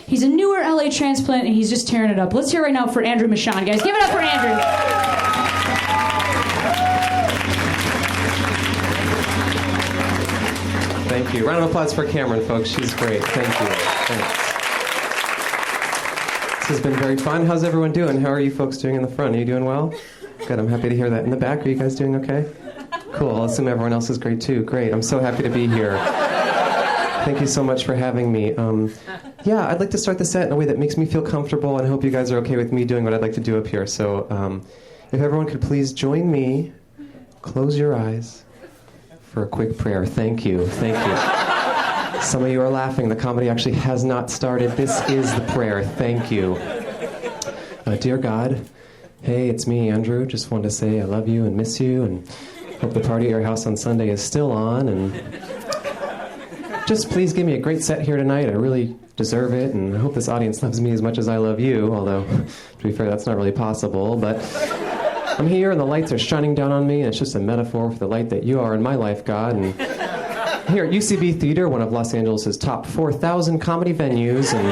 He's a newer LA transplant, and he's just tearing it up. Let's hear it right now for Andrew Michaan, guys. Give it up for Andrew. Thank you. Round of applause for Cameron, folks. She's great. Thank you. Thanks. This has been very fun. How's everyone doing? How are you folks doing in the front? Are you doing well? Good. I'm happy to hear that. In the back, are you guys doing okay? Cool. I'll assume everyone else is great too. Great. I'm so happy to be here. Thank you so much for having me. Yeah, I'd like to start the set in a way that makes me feel comfortable, and I hope you guys are okay with me doing what I'd like to do up here. So if everyone could please join me, close your eyes for a quick prayer. Thank you. Thank you. Some of you are laughing. The comedy actually has not started. This is the prayer. Thank you. Dear God, hey, it's me, Andrew. Just wanted to say I love you and miss you, and hope the party at your house on Sunday is still on, and just please give me a great set here tonight. I really deserve it, and I hope this audience loves me as much as I love you, although, to be fair, that's not really possible, but I'm here, and the lights are shining down on me, and it's just a metaphor for the light that you are in my life, God, and here at UCB Theater, one of Los Angeles' top 4,000 comedy venues, and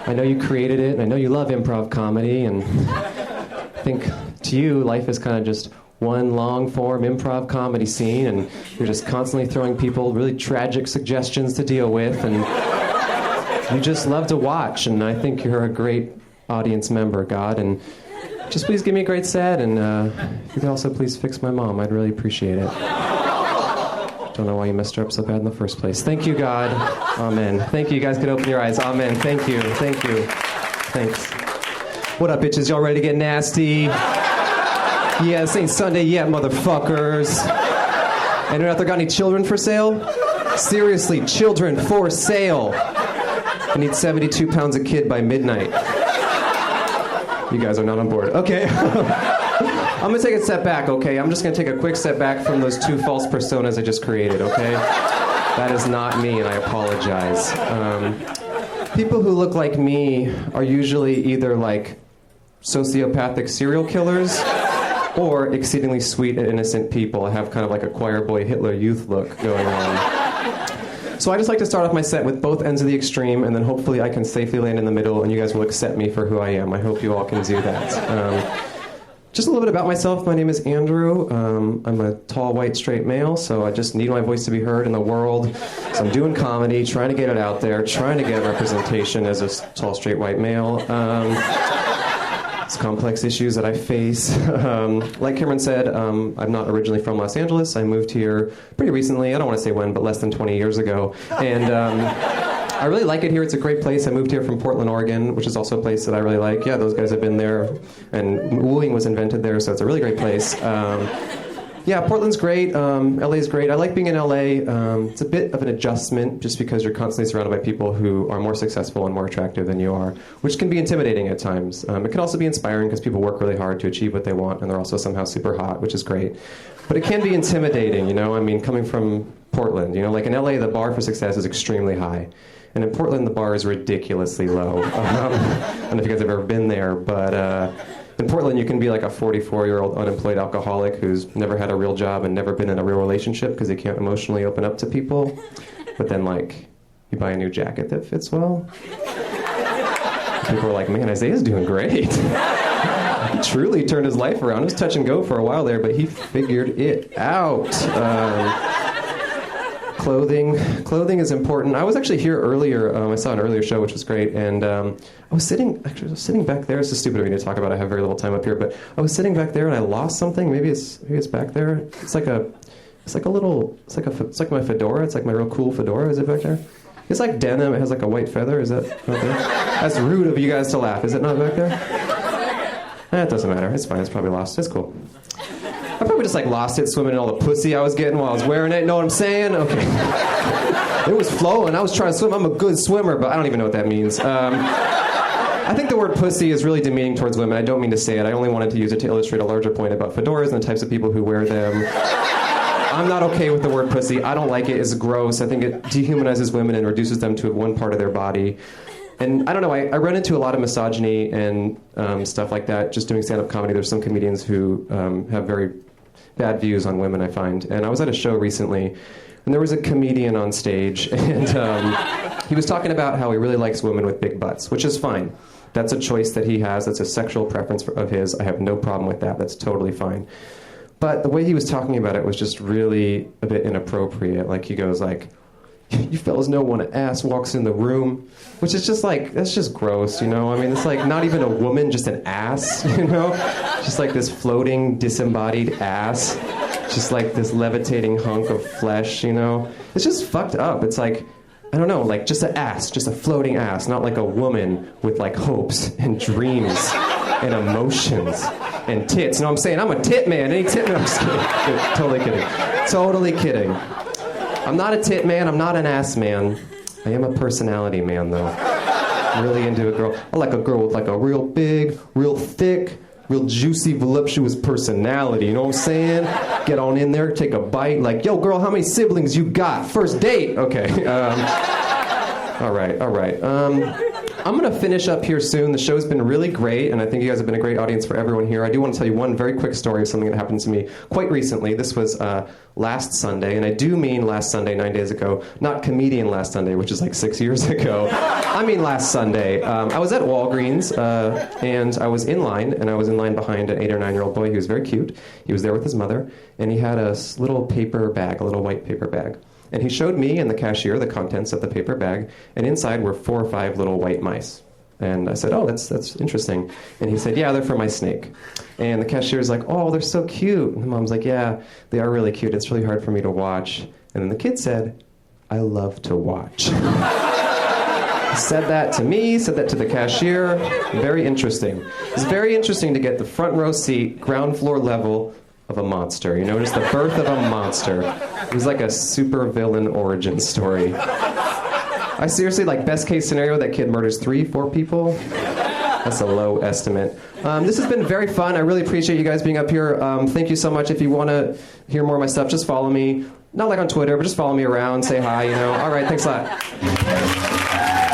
I know you created it, and I know you love improv comedy, and I think to you, life is kind of just one long-form improv comedy scene, and you're just constantly throwing people really tragic suggestions to deal with, and you just love to watch, and I think you're a great audience member, God, and just please give me a great set, and if you could also please fix my mom. I'd really appreciate it. Don't know why you messed her up so bad in the first place. Thank you, God. Amen. Thank you. You guys can open your eyes. Amen. Thank you. Thank you. Thanks. What up, bitches? Y'all ready to get nasty? Yeah, this ain't Sunday yet, motherfuckers. Anyone out there got any children for sale? Seriously, children for sale. I need 72 pounds a kid by midnight. You guys are not on board. Okay. I'm going to take a step back, okay? I'm just going to take a quick step back from those two false personas I just created, okay? That is not me, and I apologize. People who look like me are usually either like sociopathic serial killers or exceedingly sweet and innocent people. I have kind of like a choir boy Hitler Youth look going on. So I just like to start off my set with both ends of the extreme, and then hopefully I can safely land in the middle, and you guys will accept me for who I am. I hope you all can do that. Just a little bit about myself. My name is Andrew. I'm a tall, white, straight male, so I just need my voice to be heard in the world. So I'm doing comedy, trying to get it out there, trying to get representation as a tall, straight, white male. It's complex issues that I face. Like Cameron said, I'm not originally from Los Angeles. I moved here pretty recently. I don't want to say when, but less than 20 years ago. And I really like it here. It's a great place. I moved here from Portland, Oregon, which is also a place that I really like. Yeah, those guys have been there, and wooing was invented there, so it's a really great place. Yeah, Portland's great. LA's great. I like being in LA. It's a bit of an adjustment just because you're constantly surrounded by people who are more successful and more attractive than you are, which can be intimidating at times. It can also be inspiring because people work really hard to achieve what they want, and they're also somehow super hot, which is great. But it can be intimidating, you know? I mean, coming from Portland, you know, like in LA, the bar for success is extremely high. And in Portland, the bar is ridiculously low. I don't know if you guys have ever been there, but in Portland, you can be like a 44-year-old unemployed alcoholic who's never had a real job and never been in a real relationship because he can't emotionally open up to people. But then, like, you buy a new jacket that fits well. People are like, man, Isaiah's doing great. He truly turned his life around. It was touch and go for a while there, but he figured it out. Clothing is important. I was actually here earlier. I saw an earlier show, which was great, and I was sitting back there. It's just stupid of me to talk about. I have very little time up here, but I was sitting back there and I lost something. Maybe it's back there. It's like my fedora. It's like my real cool fedora. Is it back there? It's like denim. It has like a white feather. Is that okay? That's rude of you guys to laugh. Is it not back there? It doesn't matter. It's fine. It's probably lost. It's cool. I probably just like lost it swimming in all the pussy I was getting while I was wearing it. Know what I'm saying? Okay. It was flowing. I was trying to swim. I'm a good swimmer, but I don't even know what that means. I think the word pussy is really demeaning towards women. I don't mean to say it. I only wanted to use it to illustrate a larger point about fedoras and the types of people who wear them. I'm not okay with the word pussy. I don't like it. It's gross. I think it dehumanizes women and reduces them to one part of their body. And I don't know, I run into a lot of misogyny and stuff like that just doing stand-up comedy. There's some comedians who have very bad views on women, I find. And I was at a show recently, and there was a comedian on stage, and he was talking about how he really likes women with big butts, which is fine. That's a choice that he has. That's a sexual preference of his. I have no problem with that. That's totally fine. But the way he was talking about it was just really a bit inappropriate. Like, he goes like, you fellas know when an ass walks in the room, which is just like, that's just gross, you know? I mean, it's like not even a woman, just an ass, you know? Just like this floating, disembodied ass. Just like this levitating hunk of flesh, you know? It's just fucked up. It's like, I don't know, like just an ass, just a floating ass, not like a woman with like hopes and dreams and emotions and tits. You know what I'm saying? I'm a tit man. Any tit man? I'm just kidding. Totally kidding. Totally kidding. I'm not a tit man. I'm not an ass man. I am a personality man, though. I'm really into a girl. I like a girl with like a real big, real thick, real juicy, voluptuous personality. You know what I'm saying? Get on in there, take a bite. Like, yo, girl, how many siblings you got? First date. Okay. All right. I'm going to finish up here soon. The show's been really great, and I think you guys have been a great audience for everyone here. I do want to tell you one very quick story of something that happened to me quite recently. This was last Sunday, and I do mean last Sunday, 9 days ago, not comedian last Sunday, which is like 6 years ago. I mean last Sunday. I was at Walgreens, and I was in line, behind an 8 or 9-year-old boy. He was very cute. He was there with his mother, and he had a little paper bag, a little white paper bag. And he showed me and the cashier the contents of the paper bag, and inside were 4 or 5 little white mice. And I said, oh, that's interesting. And he said, yeah, they're for my snake. And the cashier's like, oh, they're so cute. And the mom's like, yeah, they are really cute. It's really hard for me to watch. And then the kid said, I love to watch. Said that to me, said that to the cashier. Very interesting. It's very interesting to get the front row seat, ground floor level of a monster. You know, just the birth of a monster. It was like a super villain origin story. I seriously, like, best case scenario, that kid murders 3, 4 people. That's a low estimate. This has been very fun. I really appreciate you guys being up here. Thank you so much. If you want to hear more of my stuff, just follow me. Not like on Twitter, but just follow me around, say hi, you know. All right, thanks a lot.